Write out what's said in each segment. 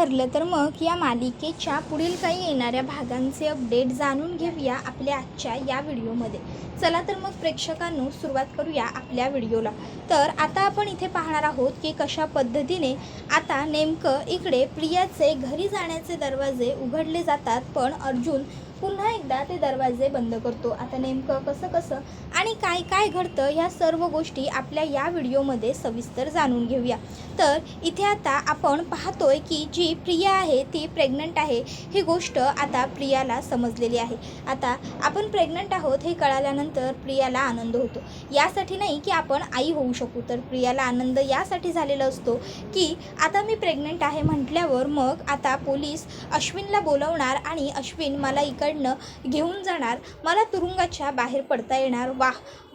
ठरलं तर मग या मालिकेच्या पुढील काही येणाऱ्या भागांचे अपडेट जाणून घेऊया आपल्या आजच्या या व्हिडिओमध्ये. चला तर मग प्रेक्षकांनो सुरुवात करूया आपल्या व्हिडिओला. तर आता आपण इथे पाहणार आहोत की कशा पद्धतीने आता नेमकं इकडे प्रियाचे घरी जाण्याचे दरवाजे उघडले जातात, पण अर्जुन पुन्हा एकदा ते दरवाजे बंद करतो. आता नेमकं कसं आणि काय काय घडतं ह्या सर्व गोष्टी आपल्या या व्हिडिओमध्ये सविस्तर जाणून घेऊया. तर इथे आता आपण पाहतोय की जी प्रिया आहे ती प्रेग्नंट आहे. ही गोष्ट आता प्रियाला समजलेली आहे. आता आपण प्रेग्नंट आहोत हे कळाल्यानंतर प्रियाला आनंद होतो. यासाठी नाही की आपण आई होऊ शकू, तर प्रियाला आनंद यासाठी झालेला असतो की आता मी प्रेग्नंट आहे म्हटल्यावर मग आता पोलीस अश्विनला बोलवणार आणि अश्विन मला इकडनं घेऊन जाणार, मला तुरुंगाच्या बाहेर पडता येणार.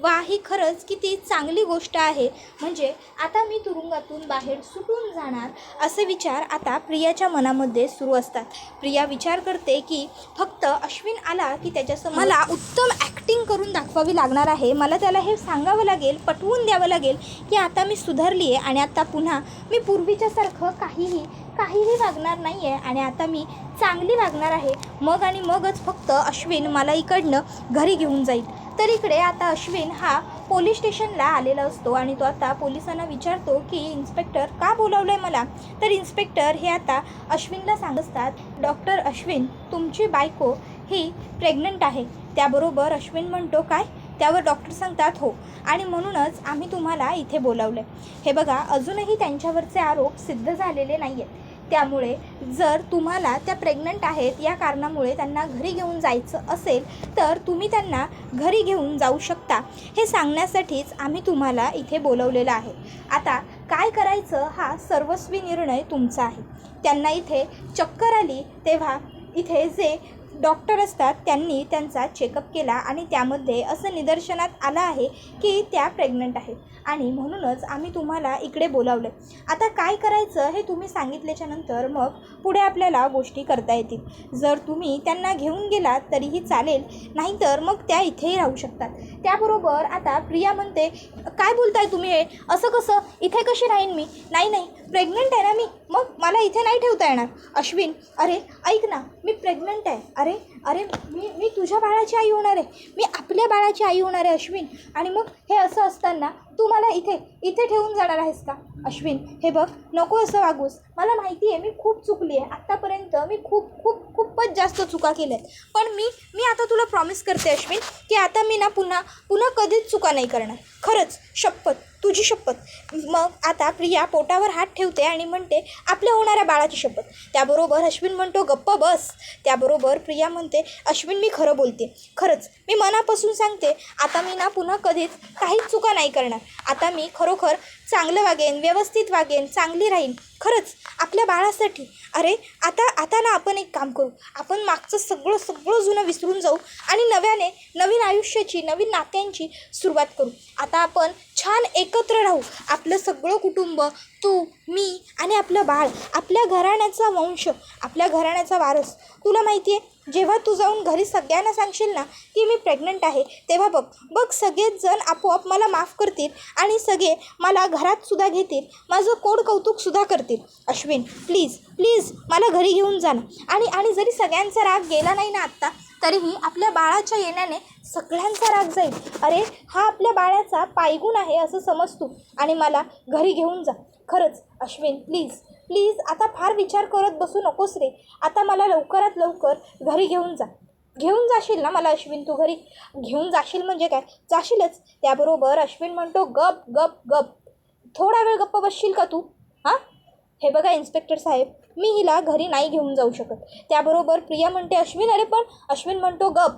वाह, ही खरंच किती चांगली गोष्ट आहे. म्हणजे आता मी तुरुंगातून बाहेर सुटून जाणार असे विचार आता प्रियाच्या मनामध्ये सुरू असतात. प्रिया विचार करते की फक्त अश्विन आला की त्याच्यासमोर मला उत्तम ॲक्टिंग करून दाखवावी लागणार आहे. मला त्याला हे सांगावं लागेल, पटवून द्यावं लागेल की आता मी सुधारली आहे आणि आता पुन्हा मी पूर्वीच्यासारखं काहीही वागणार नाही आहे आणि आता मी चांगली वागणार आहे. मगच फक्त अश्विन मला इकडनं घरी घेऊन जाईल. तर इकडे आता अश्विन हा पोलीस स्टेशनला आलेला असतो आणि तो आता पोलिसांना विचारतो की इन्स्पेक्टर का बोलावलं आहे मला. तर इन्स्पेक्टर हे आता अश्विनला सांगतात, डॉक्टर अश्विन तुमची बायको ही प्रेग्नंट आहे. त्याबरोबर अश्विन म्हणतो काय. त्यावर डॉक्टर सांगतात हो, आणि म्हणूनच आम्ही तुम्हाला इथे बोलावलं आहे. हे बघा, अजूनही त्यांच्यावरचे आरोप सिद्ध झालेले नाही आहेत. त्यामुळे जर तुम्हाला त्या प्रेग्नंट आहेत या कारणामुळे त्यांना घरी घेऊन जायचं असेल तर तुम्ही त्यांना घरी घेऊन जाऊ शकता. हे सांगण्यासाठीच आम्ही तुम्हाला इथे बोलवलेलं आहे. आता काय करायचं हा सर्वस्वी निर्णय तुमचा आहे. त्यांना इथे चक्कर आली तेव्हा इथे जे डॉक्टर असतात त्यांनी त्यांचा चेकअप केला आणि त्यामध्ये असं निदर्शनात आलं आहे की त्या प्रेग्नंट आहेत आणि म्हणूनच आम्ही तुम्हाला इकडे बोलावलं. आता काय करायचं हे तुम्ही सांगितल्याच्या नंतर मग पुढे आपल्याला गोष्टी करता येतील. जर तुम्ही त्यांना घेऊन गेलात तरीही चालेल, नाहीतर मग त्या इथेही राहू शकतात. त्याबरोबर आता प्रिया म्हणते, काय बोलताय तुम्ही हे, असं कसं, इथे कशी राहीन मी. नाही प्रेग्नंट आहे ना मी, मग मला इथे नाही ठेवता येणार. अश्विन, अरे ऐक ना, मी प्रेग्नंट आहे. अरे मी तुझ्या बाळाची आई होणार आहे, मी आपल्या बाळाची आई होणार आहे अश्विन. आणि मग हे असं असताना तू मला इथे ठेवून जाणार आहेस का. अश्विन, हे बघ, नको असं वागूस. मला माहिती आहे मी खूप चुकली आहे आत्तापर्यंत, मी खूपच जास्त चुका केल्या आहेत. पण मी आता तुला प्रॉमिस करते अश्विन की आता मी ना पुन्हा कधीच चुका नाही करणार. खरंच, शपथ, तुझी शपथ. मग आता प्रिया पोटावर हात ठेवते आणि म्हणते आपल्या होणाऱ्या बाळाची शपथ. त्याबरोबर अश्विन म्हणतो गप्प बस. त्याबरोबर प्रिया म्हणते अश्विन मी खरं बोलते, खरंच मी मनापासून सांगते, आता मी ना पुन्हा कधीच काहीच चुका नाही करणार. आता मी खरोखर चांगलं वागेन, व्यवस्थित वागेन, चांगली राहीन, खरंच आपल्या बाळासाठी. अरे आता ना आपण एक काम करू, आपण मागचं सगळं जुनं विसरून जाऊ आणि नवीन आयुष्याची, नवीन नात्यांची सुरुवात करू. आता आपण छान एकत्र राहू, आपलं सगळं कुटुंब, तू, मी आणि आपलं बाळ, आपल्या घराण्याचा वंश, आपल्या घराण्याचा वारस. तुला माहिती आहे, जेव्हा तू जाऊन घरी सगळ्यांना सांगशील ना की मी प्रेग्नंट आहे, तेव्हा बघ सगळेच जण आपोआप मला माफ करतील आणि सगळे मला घरात सुद्धा घेतील, माझं कौतुकसुद्धा करतील. अश्विन प्लीज मला घरी घेऊन जा ना. आणि जरी सगळ्यांचा राग गेला नाही ना आत्ता, तरीही आपल्या बाळाच्या येण्याने सगळ्यांचा राग जाईल. अरे हा आपल्या बाळाचा पायगुण आहे असं समज तू आणि मला घरी घेऊन जा. खरंच अश्विन, प्लीज आता फार विचार करत बसू नकोस रे. आता मला लवकरात लवकर घरी घेऊन जाशील ना मला अश्विन. तू घरी घेऊन जाशील म्हणजे काय, जाशीलच. त्याबरोबर अश्विन म्हणतो गप थोडा वेळ गप्प बसशील का तू. हां, हे बघा इन्स्पेक्टर साहेब, मी हिला घरी नाही घेऊन जाऊ शकत. त्याबरोबर प्रिया म्हणते अश्विन, अरे पण. अश्विन म्हणतो गप,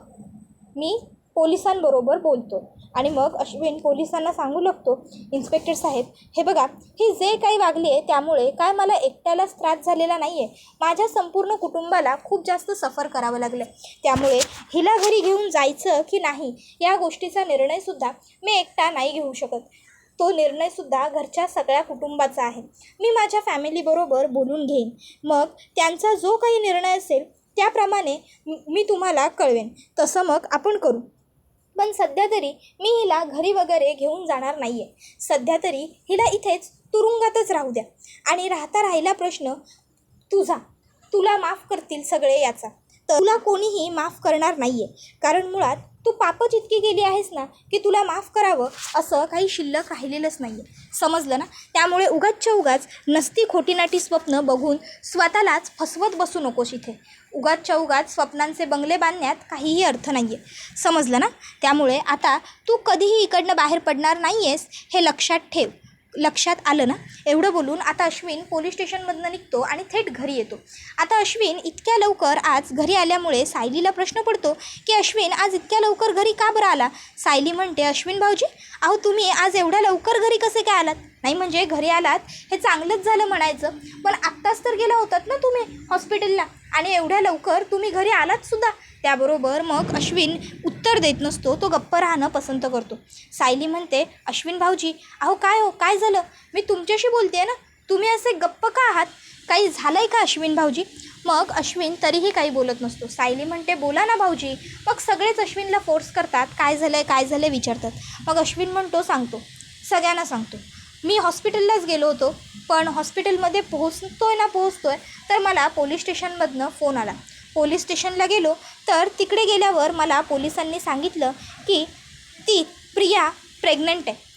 मी पोलिसांबरोबर बोलतो. आणि मग अश्विन पोलिसांना सांगू लागतो, इन्स्पेक्टर साहेब हे बघा, ही जे काही वागली आहे त्यामुळे काय मला एकट्यालाच त्रास झालेला नाही आहे, माझ्या संपूर्ण कुटुंबाला खूप जास्त सफर करावं लागलं. त्यामुळे हिला घरी घेऊन जायचं की नाही या गोष्टीचा निर्णयसुद्धा मी एकटा नाही घेऊ शकत. तो निर्णयसुद्धा घरच्या सगळ्या कुटुंबाचा आहे. मी माझ्या फॅमिलीबरोबर बोलून घेईन, मग त्यांचा जो काही निर्णय असेल त्याप्रमाणे मी तुम्हाला कळवेन, तसं मग आपण करू. पण सध्या तरी मी हिला घरी वगैरे घेऊन जाणार नाही आहे. सध्या तरी हिला इथेच तुरुंगातच राहू द्या. आणि राहिला प्रश्न तुला माफ करतील सगळे याचा, तर तुला कोणीही माफ करणार नाही आहे. कारण मुळात तू पापच इतकी गेली आहेस ना की तुला माफ करावं असं काही शिल्लक राहिलेलंच नाही आहे. समजलं ना? त्यामुळे उगाच नसती खोटी नाटी स्वप्न बघून स्वतःलाच फसवत बसू नकोस इथे. उगाच स्वप्नांचे बंगले बांधण्यात काहीही अर्थ नाही आहे. समजलं ना? त्यामुळे आता तू कधीही इकडनं बाहेर पडणार नाही आहेस हे लक्षात ठेव. लक्षात आलं ना? एवढं बोलून आता अश्विन पोलीस स्टेशनमधनं निघतो आणि थेट घरी येतो. आता अश्विन इतक्या लवकर आज घरी आल्यामुळे सायलीला प्रश्न पडतो की अश्विन आज इतक्या लवकर घरी का बरं आला? सायली म्हणते, अश्विन भाऊजी, अहो तुम्ही आज एवढ्या लवकर घरी कसे काय आलात? नाही म्हणजे घरी आलात हे चांगलंच झालं म्हणायचं, पण आत्ताच तर गेला होतात ना तुम्ही हॉस्पिटलला, आणि एवढ्या लवकर तुम्ही घरी आलात सुद्धा. त्याबरोबर मग अश्विन उत्तर देत नसतो, तो गप्प राहणं पसंत करतो. सायली म्हणते, अश्विन भाऊजी, अहो काय झालं? मी तुमच्याशी बोलते ना, तुम्ही असे गप्प का आहात? काही झालं आहे का अश्विन भाऊजी? मग अश्विन तरीही काही बोलत नसतो. सायली म्हणते, बोला ना भाऊजी. मग सगळेच अश्विनला फोर्स करतात, काय झालं विचारतात. मग अश्विन म्हणतो, सांगतो, सगळ्यांना सांगतो. मी हॉस्पिटललाच गेलो होतो, पण हॉस्पिटलमध्ये पोहोचतोय तर मला पोलीस स्टेशनमधनं फोन आला. पोलीस स्टेशनला गेलो तर तिकडे गेल्यावर मला पोलिसांनी सांगितलं की ती प्रिया प्रेग्नंट आहे.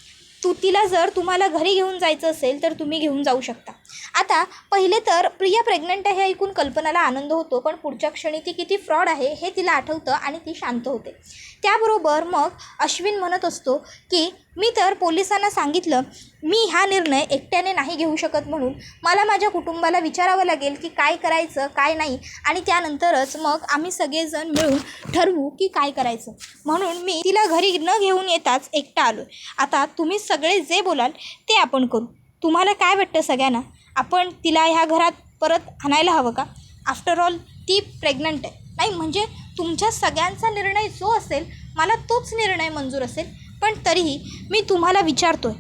तिला जर तुम्हाला घरी घेऊन जायचं असेल तर तुम्ही घेऊन जाऊ शकता. आता पहिले तर प्रिया प्रेग्नंट आहे हे ऐकून कल्पनाला आनंद होतो, पण पुढच्या क्षणी ती किती फ्रॉड आहे हे तिला आठवतं आणि ती शांत होते. त्याबरोबर मग अश्विन म्हणत असतो की मी तर पोलिसांना सांगितलं मी हा निर्णय एकट्याने नाही घेऊ शकत, म्हणून मला माझ्या कुटुंबाला विचारावं लागेल की काय करायचं काय नाही, आणि त्यानंतरच मग आम्ही सगळेजण मिळून ठरवू की काय करायचं. म्हणून मी तिला घरी न घेऊन येताच एकटा आलो. आता तुम्ही सगळे जे बोलाल ते आपण करू. तुम्हाला काय वाटतं सगळ्यांना? आपण तिला ह्या घरात परत आणायला हवं का? आफ्टर ऑल ती प्रेग्नंट आहे. नाही म्हणजे तुमच्या सगळ्यांचा निर्णय जो असेल मला तोच निर्णय मंजूर असेल, पण तरीही मी तुम्हाला विचारतोय,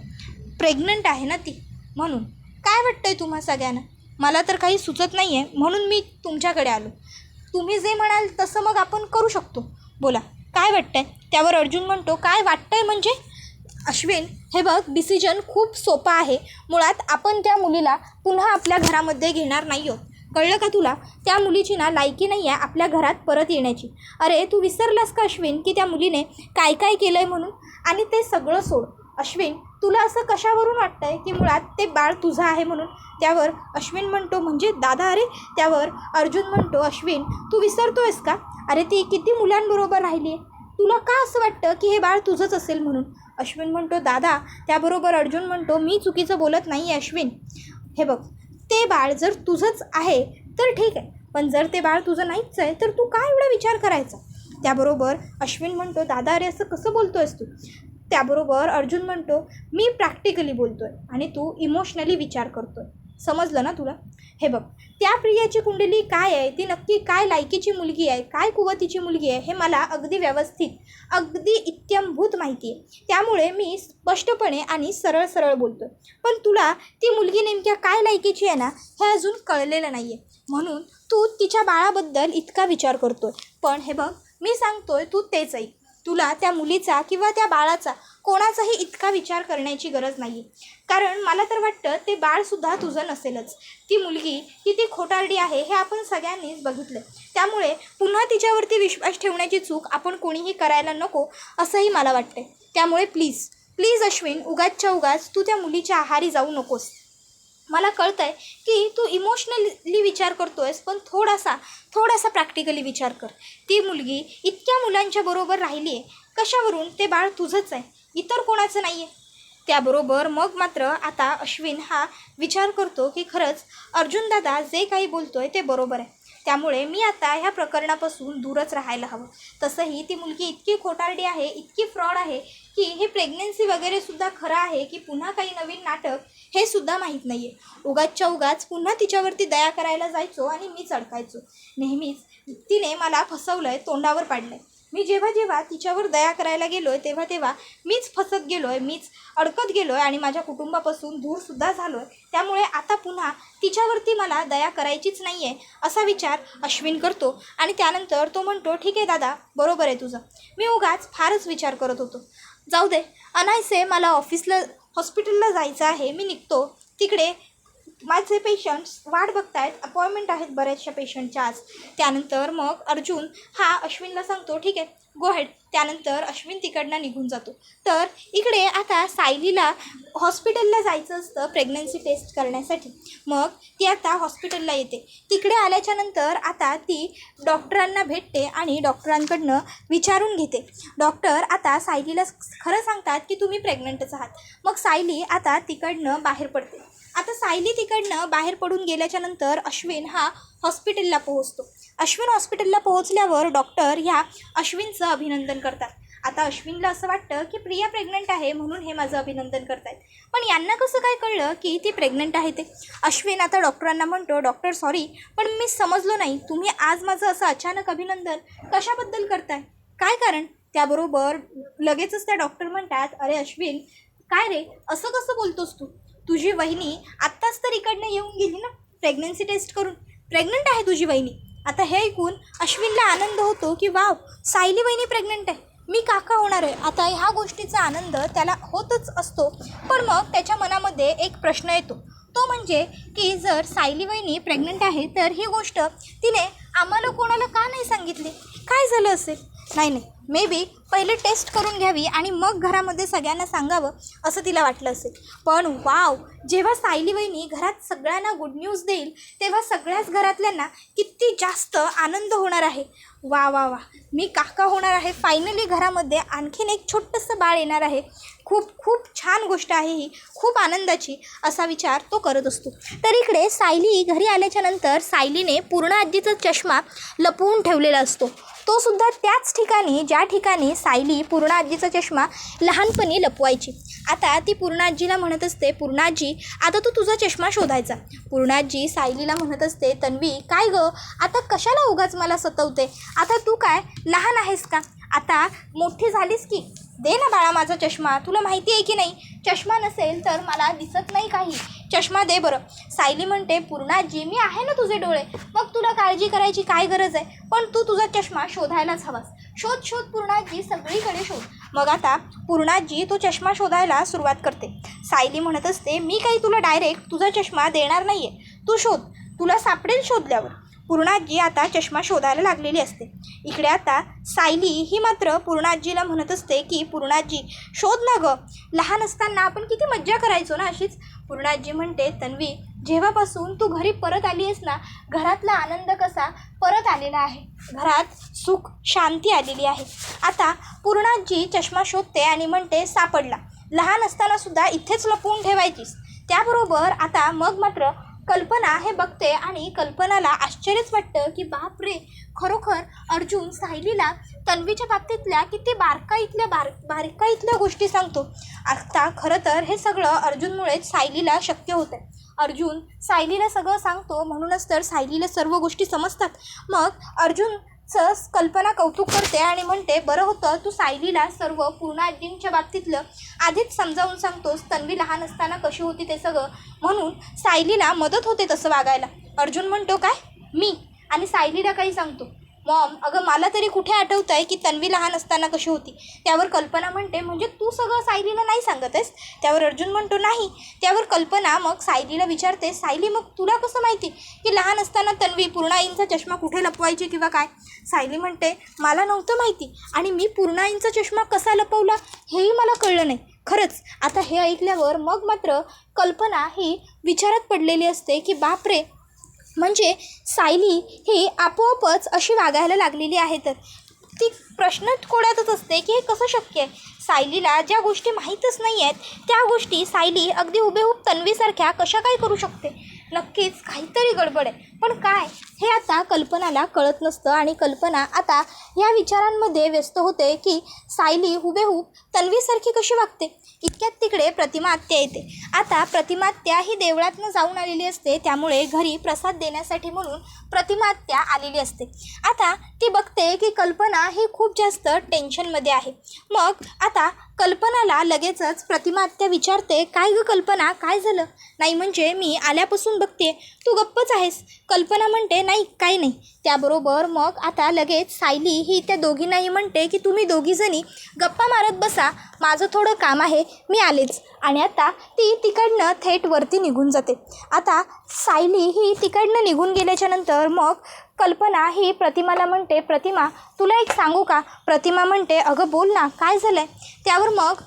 प्रेग्नंट आहे ना ती, म्हणून काय वाटतंय तुम्हा सगळ्यांना? मला तर काही सुचत नाही आहे, म्हणून मी तुमच्याकडे आलो. तुम्ही जे म्हणाल तसं मग आपण करू शकतो. बोला काय वाटतंय? त्यावर अर्जुन म्हणतो, काय वाटतंय म्हणजे? अश्विन, हे बघ, डिसिजन खूप सोपा आहे. मुळात आपण त्या मुलीला पुन्हा आपल्या घरामध्ये घेणार नाही आहोत. कळलं का तुला? त्या मुलीची ना लायकी नाही आहे आपल्या घरात परत येण्याची. अरे तू विसरलास का अश्विन की त्या मुलीने काय केलं आहे म्हणून? आणि ते सगळं सोड अश्विन, तुला असं कशावरून वाटतंय की मुळात ते बाळ तुझं आहे म्हणून? त्यावर अश्विन म्हणतो, म्हणजे दादा? अरे त्यावर अर्जुन म्हणतो, अश्विन तू विसरतोयस का? अरे ती किती मुलांबरोबर राहिली आहे, तुला का असं वाटतं की हे बाळ तुझंच असेल म्हणून? अश्विन म्हणतो, दादा. त्याबरोबर अर्जुन म्हणतो, मी चुकीचं बोलत नाही आहे अश्विन. हे बघ, ते बाळ जर तुझंच आहे तर ठीक आहे, पण जर ते बाळ तुझं नाहीच आहे तर तू काय एवढा विचार करायचा? त्याबरोबर अश्विन म्हणतो, दादा अरे असं कसं बोलतोयस तू? त्याबरोबर अर्जुन म्हणतो, मी प्रॅक्टिकली बोलतोय आणि तू इमोशनली विचार करतोय. समजलं ना तुला? हे बघ, त्या प्रियाची कुंडली काय आहे, ती नक्की काय लायकीची मुलगी आहे, काय कुवतीची मुलगी आहे, हे मला अगदी व्यवस्थित, अगदी इत्थंभूत माहिती आहे. त्यामुळे मी स्पष्टपणे आणि सरळ बोलतोय. पण तुला ती मुलगी नेमक्या काय लायकीची आहे ना हे अजून कळलेलं नाही आहे, म्हणून तू तिच्या बाळाबद्दल इतका विचार करतोय. पण हे बघ, मी सांगतोय तू तेच ऐक. तुला त्या मुलीचा किंवा त्या बाळाचा कोणाचाही इतका विचार करण्याची गरज नाही आहे, कारण मला तर वाटतं ते बाळसुद्धा तुझं नसेलच. ती मुलगी किती खोटारडी आहे हे आपण सगळ्यांनीच बघितलं. त्यामुळे पुन्हा तिच्यावरती विश्वास ठेवण्याची चूक आपण कोणीही करायला नको असंही मला वाटतं. त्यामुळे प्लीज अश्विन, उगाच तू त्या मुलीच्या आहारी जाऊ नकोस. मला कळतं आहे की तू इमोशनली विचार करतोयस, पण थोडासा प्रॅक्टिकली विचार कर. ती मुलगी इतक्या मुलांच्या बरोबर राहिली आहे, कशावरून? ते बाळ तुझंच आहे, इतर कोणाचं नाही आहे. त्याबरोबर मग मात्र आता अश्विन हा विचार करतो की खरंच अर्जुनदादा जे काही बोलतोय ते बरोबर आहे. त्यामुळे मी आता ह्या प्रकरणापासून दूरच राहायला हवं. तसंही ती मुलगी इतकी खोटारडी आहे, इतकी फ्रॉड आहे की हे प्रेग्नेन्सी वगैरेसुद्धा खरं आहे की पुन्हा काही नवीन नाटक हे सुद्धा माहीत नाही आहे. उगाच पुन्हा तिच्यावरती दया करायला जायचो आणि मीच अडकायचो. नेहमीच तिने मला फसवलं आहे, तोंडावर पाडलं आहे. मी जेव्हा तिच्यावर दया करायला गेलो आहे तेव्हा मीच फसत गेलो आहे, मीच अडकत गेलो आहे आणि माझ्या कुटुंबापासून दूरसुद्धा झालो आहे. त्यामुळे आता पुन्हा तिच्यावरती मला दया करायचीच नाही आहे असा विचार अश्विन करतो. आणि त्यानंतर तो म्हणतो, ठीक आहे दादा, बरोबर आहे तुझं, मी फारच विचार करत होतो. जाऊ दे, अनायसे मला हॉस्पिटलला जायचं आहे, मी निघतो. तिकडे माझे पेशंट्स वाट बघतायत, अपॉइंटमेंट आहेत बऱ्याचशा पेशंटच्या आज. त्यानंतर मग अर्जुन हा अश्विनला सांगतो ठीक आहे गो हेड. त्यानंतर अश्विन तिकडनं निघून जातो. तर इकडे आता सायलीला हॉस्पिटलला जायचं असतं प्रेग्नन्सी टेस्ट करण्यासाठी. मग ती आता हॉस्पिटलला येते. तिकडे आल्याच्यानंतर आता ती डॉक्टरांना भेटते आणि डॉक्टरांकडनं विचारून घेते. डॉक्टर आता सायलीला खरं सांगतात की तुम्ही प्रेग्नंटच आहात. मग सायली आता तिकडनं बाहेर पडते. आता सायली तिकडनं बाहेर पडून गेल्याच्यानंतर अश्विन हा हॉस्पिटलला पोहोचतो. अश्विन हॉस्पिटलला पोहोचल्यावर डॉक्टर ह्या अश्विनचं अभिनंदन करतात. आता अश्विनला असं वाटतं की प्रिया प्रेग्नंट आहे म्हणून हे माझं अभिनंदन करतायत. पण यांना कसं काय कळलं की ती प्रेग्नंट आहे ते? अश्विन आता डॉक्टरांना म्हणतो डॉक्टर सॉरी पण मी समजलो नाही, तुम्ही आज माझं असं अचानक अभिनंदन कशाबद्दल करताय, काय कारण? त्याबरोबर लगेचच त्या डॉक्टर म्हणतात अरे अश्विन काय रे असं कसं बोलतोस तू? तुझी वहिनी आत्ताच तर इकडनं येऊन गेली ना प्रेग्नन्सी टेस्ट करून, प्रेग्नंट आहे तुझी वहिनी. आता हे ऐकून अश्विनला आनंद होतो की वाव सायली वहिनी प्रेग्नंट आहे, मी काका होणार आहे. आता ह्या गोष्टीचा आनंद त्याला होतच असतो. पण मग त्याच्या मनामध्ये एक प्रश्न येतो, तो म्हणजे की जर सायली वहिनी प्रेग्नंट आहे तर ही गोष्ट तिने आम्हाला कोणाला का नाही सांगितली, काय झालं असेल? नाही मे बी पहिले टेस्ट करून घ्यावी आणि मग घरामध्ये सगळ्यांना सांगावं असं तिला वाटलं असेल. पण वाव जेव्हा सायली वहिनी घरात सगळ्यांना गुड न्यूज देईल तेव्हा सगळ्याच घरातल्यांना किती जास्त आनंद होणार आहे. वा वा वा मी काका होणार आहे, फायनली घरामध्ये आणखीन एक छोटंसं बाळ येणार आहे, खूप खूप छान गोष्ट आहे ही, खूप आनंदाची असा विचार तो करत असतो. तर इकडे सायली घरी आल्याच्यानंतर सायलीने पूर्ण आजीचा चष्मा लपवून ठेवलेला असतो. तो सुद्धा त्याच ठिकाणी ज्या ठिकाणी सायली पूर्ण आजीचा चष्मा लहानपणी लपवायची. आता ती पूर्ण आजीला म्हणत असते पूर्ण आजी आता तू तुझा चष्मा शोधायचा. पूर्ण आजी सायलीला म्हणत असते तन्वी काय गं आता कशाला उगाच मला सतवते, आता तू काय लहान आहेस का, आता मोठी झालीस की दे ना बाळा माझा चष्मा, तुला माहिती आहे की नाही चष्मा नसेल तर मला दिसत नाही काही, चष्मा दे बरं. सायली म्हणते पूर्णाजी मी आहे ना तुझे डोळे, मग तुला काळजी करायची काय गरज आहे, पण तू तुझा चष्मा शोधायलाच हवास. शोध शोध पूर्णाजी सगळीकडे शोध. मग आता पूर्णाजी तो चष्मा शोधायला सुरुवात करते. सायली म्हणत असते मी काही तुला डायरेक्ट तुझा चष्मा देणार नाही आहे, तू शोध, तुला सापडेल शोधल्यावर. पूर्णाजी आता चष्मा शोधायला लागलेली असते. इकडे आता सायली ही मात्र पूर्णाजीला म्हणत असते की पूर्णाजी शोध ना गं, लहान असताना आपण किती मज्जा करायचो ना अशीच. पूर्णाजी म्हणते तन्वी जेव्हापासून तू घरी परत आली आहेस ना घरातला आनंद कसा परत आलेला आहे, घरात सुख शांती आलेली आहे. आता पूर्णाजी चष्मा शोधते आणि म्हणते सापडला, लहान असताना सुद्धा इथेच लपवून ठेवायचीस. त्याबरोबर आता मग मात्र कल्पना हे बघते आणि कल्पनाला आश्चर्यच वाटतं की बापरे खरोखर अर्जुन सायलीला तन्वीच्या बाबतीतल्या किती बारकाईतल्या गोष्टी सांगतो. आता खरं तर हे सगळं अर्जुनमुळेच सायलीला शक्य होतं. अर्जुन सायलीला सगळं सांगतो म्हणूनच तर सायलीला सर्व गोष्टी समजतात. मग अर्जुनचं कल्पना कौतुक करते आणि म्हणते बरं होतं तू सायलीला सर्व पूर्णाजींच्या बाबतीतलं आधीच समजावून सांगतोस, तन्वी लहान असताना कशी होती ते सगळं, म्हणून सायलीला मदत होते तसं वागायला. अर्जुन म्हणतो काय मी आणि सायलीला काही सांगतो, मॉम अगं मला तरी कुठे आठवतं आहे की तन्वी लहान असताना कशी होती. त्यावर कल्पना म्हणते म्हणजे तू सगळं सायलीला नाही सांगत आहेस. त्यावर अर्जुन म्हणतो नाही. त्यावर कल्पना मग सायलीला विचारते सायली मग तुला कसं माहिती की लहान असताना तन्वी पूर्णाईंचा चष्मा कुठे लपवायची किंवा काय. सायली म्हणते मला नव्हतं माहिती आणि मी पूर्णाईंचा चष्मा कसा लपवला हेही मला कळलं नाही खरंच. आता हे ऐकल्यावर मग मात्र कल्पना ही विचारात पडलेली असते की बापरे म्हणजे सायली ही आपोआपच अशी वागायला लागलेली आहे. तर ती प्रश्न कोड्यातच असते की हे कसं शक्य आहे. सायलीला ज्या गोष्टी माहीतच नाही आहेत त्या गोष्टी सायली अगदी हुबेहूब तन्वीसारख्या कशा काय करू शकते. नक्कीच काहीतरी गडबड आहे, पण काय हे आता कल्पनाला कळत नसतं आणि कल्पना आता या विचारांमध्ये व्यस्त होते की सायली हुबेहूब तन्वीसारखी कशी वागते. इतक्यात तिकडे प्रतिमा आत्या येते. आता प्रतिमा आत्या ही देवळातनं जाऊन आलेली असते, त्यामुळे घरी प्रसाद देण्यासाठी म्हणून प्रतिमा आत्या आलेली असते. आता ती बघते की कल्पना ही खूप जास्त टेन्शनमध्ये आहे. मग आता कल्पनाला लगेचच प्रतिमा आत्या विचारते काय गं कल्पना काय झालं. नाही म्हणजे मी आल्यापासून बघते तू गप्पच आहेस, कल्पना म्हणते नाही काही नाही. त्याबरोबर मग आता लगेच सायली ही त्या दोघींनाही म्हणते की तुम्ही दोघीजणी गप्पा मारत बसा, माझं थोडं काम आहे, मी आलेच. आणि आता ती तिकडनं थेट वरती निघून जाते. आता सायली ही तिकडनं निघून गेल्याच्या नंतर मग कल्पना ही प्रतिमाला म्हणते, प्रतिमा तुला एक सांगू का? प्रतिमा म्हणते अगं बोल ना, काय झालं आहे? त्यावर मग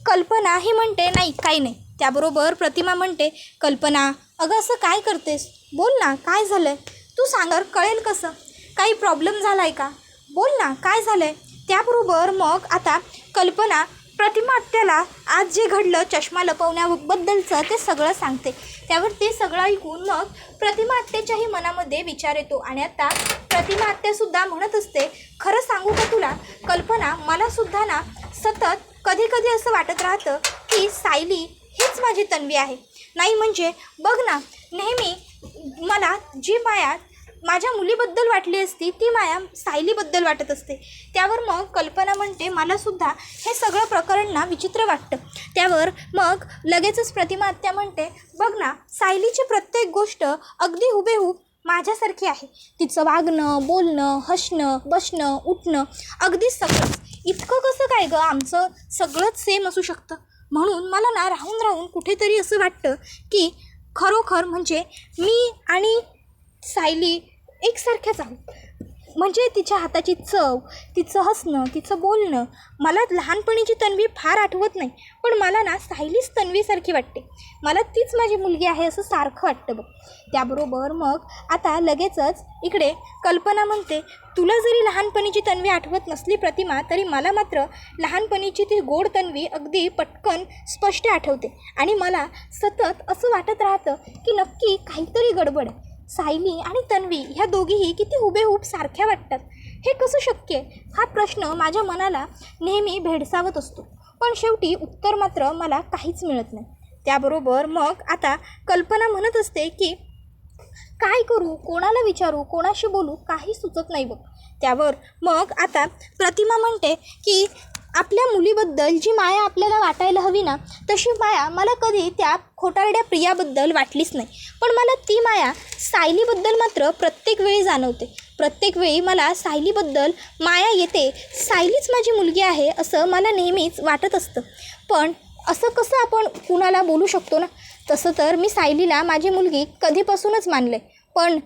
कल्पना ही म्हणते नाही काही नाही. त्याबरोबर प्रतिमा म्हणते कल्पना अगं असं काय करतेस, बोल ना काय झालं आहे, तू सांगर कळेल कसं, काही प्रॉब्लेम झाला आहे का, बोल ना काय झालं आहे. त्याबरोबर मग आता कल्पना प्रतिमा आत्याला आज जे घडलं चष्मा लपवण्याबद्दलचं ते सगळं सांगते. त्यावर ते सगळं ऐकून मग प्रतिमा आत्याच्याही मनामध्ये विचार येतो. आणि आता प्रतिमा आत्यासुद्धा म्हणत असते खरं सांगू का तुला कल्पना, मलासुद्धा ना सतत कधी कधी असं वाटत राहतं की सायली हीच माझी तन्वी आहे. नाही म्हणजे बघ ना, नेहमी मला जी माया माझ्या मुलीबद्दल वाटली असती ती माया सायलीबद्दल वाटत असते. त्यावर मग कल्पना म्हणते मलासुद्धा हे सगळं प्रकरण ना विचित्र वाटतं. त्यावर मग लगेचच प्रतिमा आत्या म्हणते बघ ना, सायलीची प्रत्येक गोष्ट अगदी हुबेहूब माझ्यासारखी आहे. तिचं वागणं, बोलणं, हसणं, बसणं, उठणं अगदी सगळंच. इतकं कसं काय गं, आमचं सगळंच सेम असू शकतं. म्हणून मला ना राहून राहून कुठेतरी असं वाटतं की खरोखर म्हणजे मी आणि सायली एकसारख्याच आहोत. म्हणजे तिच्या हाताची चव, तिचं हसणं, तिचं बोलणं, मला लहानपणीची तन्वी फार आठवत नाही, पण मला ना सायलीच तन्वीसारखी वाटते. मला तीच माझी मुलगी आहे असं सारखं वाटतं बघ. त्याबरोबर मग आता लगेचच इकडे कल्पना म्हणते तुला जरी लहानपणीची तन्वी आठवत नसली प्रतिमा, तरी मला मात्र लहानपणीची ती गोड तन्वी अगदी पटकन स्पष्ट आठवते. आणि मला सतत असं वाटत राहतं की नक्की काहीतरी गडबड आहे. सायली आणि तन्वी ह्या दोघीही किती हुबेहूब सारख्या वाटतात, हे कसं शक्य आहे? हा प्रश्न माझ्या मनाला नेहमी भेडसावत असतो, पण शेवटी उत्तर मात्र मला काहीच मिळत नाही. त्याबरोबर मग आता कल्पना म्हणत असते की काय करू, कोणाला विचारू, कोणाशी बोलू, काही सुचत नाही बघ. त्यावर मग आता प्रतिमा म्हणते की आपल्या मुलीबद्दल जी माया आपल्याला वाटायला हवी ना, तशी माया मला कधी त्या खोटारड्या प्रियाबद्दल वाटलीच नाही. पण मला ती माया सायलीबद्दल मात्र प्रत्येक वेळी जाणवते. प्रत्येक वेळी मला सायलीबद्दल माया येते. सायलीच माझी मुलगी आहे असं मला नेहमीच वाटत असतं. पण असं कसं आपण कुणाला बोलू शकतो ना? तसं तर मी सायलीला माझी मुलगी कधीपासूनच मानले. पण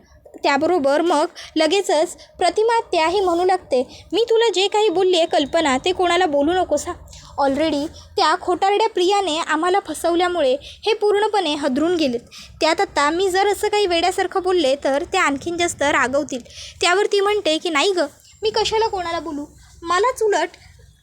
त्याबरोबर मग लगेचच प्रतिमा त्याही म्हणू लागते मी तुला जे काही बोलली आहे कल्पना, ते कोणाला बोलू नकोस हा. ऑलरेडी त्या खोटारड्या प्रियाने आम्हाला फसवल्यामुळे हे पूर्णपणे हादरून गेलेत. त्यात आता मी जर असं काही वेड्यासारखं बोलले तर ते आणखीन जास्त रागवतील. त्यावर ती म्हणते की नाही गं, मी कशाला कोणाला बोलू, मलाच उलट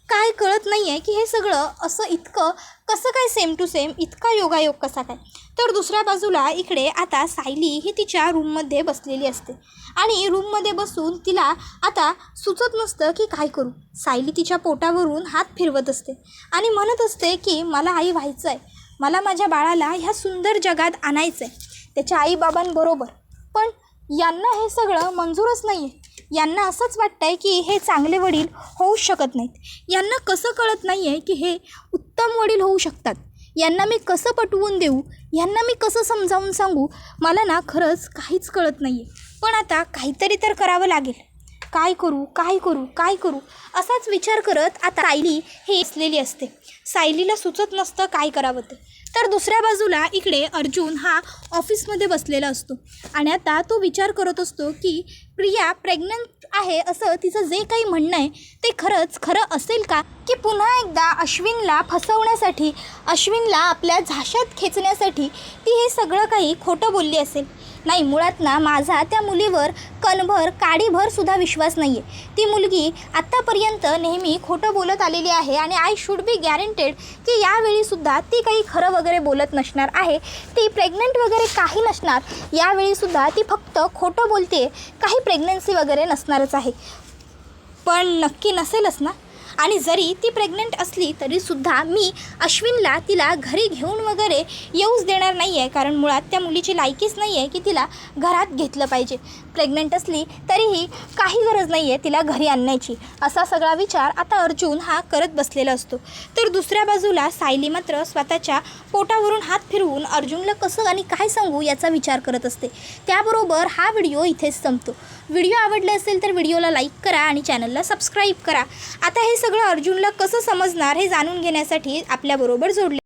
काय कळत नाही आहे की हे सगळं असं इतकं कसं काय सेम टू सेम, इतका योगायोग कसा काय. तर दुसऱ्या बाजूला इकडे आता सायली ही तिच्या रूममध्ये बसलेली असते आणि रूममध्ये बसून तिला आता सुचत नसतं की काय करू. सायली तिच्या पोटावरून हात फिरवत असते आणि म्हणत असते की मला आई व्हायचं आहे, मला माझ्या बाळाला ह्या सुंदर जगात आणायचं आहे त्याच्या आईबाबांबरोबर. पण यांना हे सगळं मंजूरच नाही आहे. यांना असंच वाटतं आहे की हे चांगले वडील होऊच शकत नाहीत. यांना कसं कळत नाही आहे की हे उत्तम वडील होऊ शकतात. यांना मी कसं पटवून देऊ, यांना मी कसं समजावून सांगू, मला ना खरंच काहीच कळत नाही आहे. पण आता काहीतरी तर करावं लागेल. काय करू, काय करू, काय करू असाच विचार करत आता सायली ही असलेली असते. सायलीला सुचत नसतं काय करावं ते. तर दुसऱ्या बाजूला इकडे अर्जुन हा ऑफिसमध्ये बसलेला असतो आणि आता तो विचार करत असतो की प्रिया प्रेग्नंट आहे असं तिचं जे काही म्हणणं आहे ते खरं असेल का, की पुन्हा एकदा अश्विनला फसवण्यासाठी, अश्विनला आपल्या झाशात खेचण्यासाठी ती हे सगळं काही खोटं बोलली असेल. नाही, मुळात ना माझा त्या मुलीवर कणभर काडीभरसुद्धा विश्वास नाही आहे. ती मुलगी आत्तापर्यंत नेहमी खोटं बोलत आलेली आहे आणि आय शुड बी गॅरंटेड की यावेळीसुद्धा ती काही खरं वगैरे बोलत नसणार आहे. ती प्रेग्नंट वगैरे काही नसणार. यावेळीसुद्धा ती फक्त खोटं बोलते, काही प्रेग्नन्सी वगैरे नसणारच आहे. पण नक्की नसेलच ना. आणि जरी ती प्रेग्नंट असली तरीसुद्धा मी अश्विनला तिला घरी घेऊन वगैरे येऊच देणार नाही आहे, कारण मुळात त्या मुलीची लायकीच नाही आहे की तिला घरात घेतलं पाहिजे. प्रेग्नंट असली तरीही काही गरज नाही आहे तिला घरी आणण्याची, असा सगळा विचार आता अर्जुन हा करत बसलेला असतो. तर दुसऱ्या बाजूला सायली मात्र स्वतःच्या पोटावरून हात फिरवून अर्जुनला कसं आणि काय सांगू याचा विचार करत असते. त्याबरोबर हा व्हिडिओ इथेच संपतो. व्हिडिओ आवडला असेल तर व्हिडिओला लाईक करा आणि चॅनलला सबस्क्राईब करा. आता हे सगळं अर्जुनला कसं समजणार हे जाणून घेण्यासाठी आपल्याबरोबर जोडले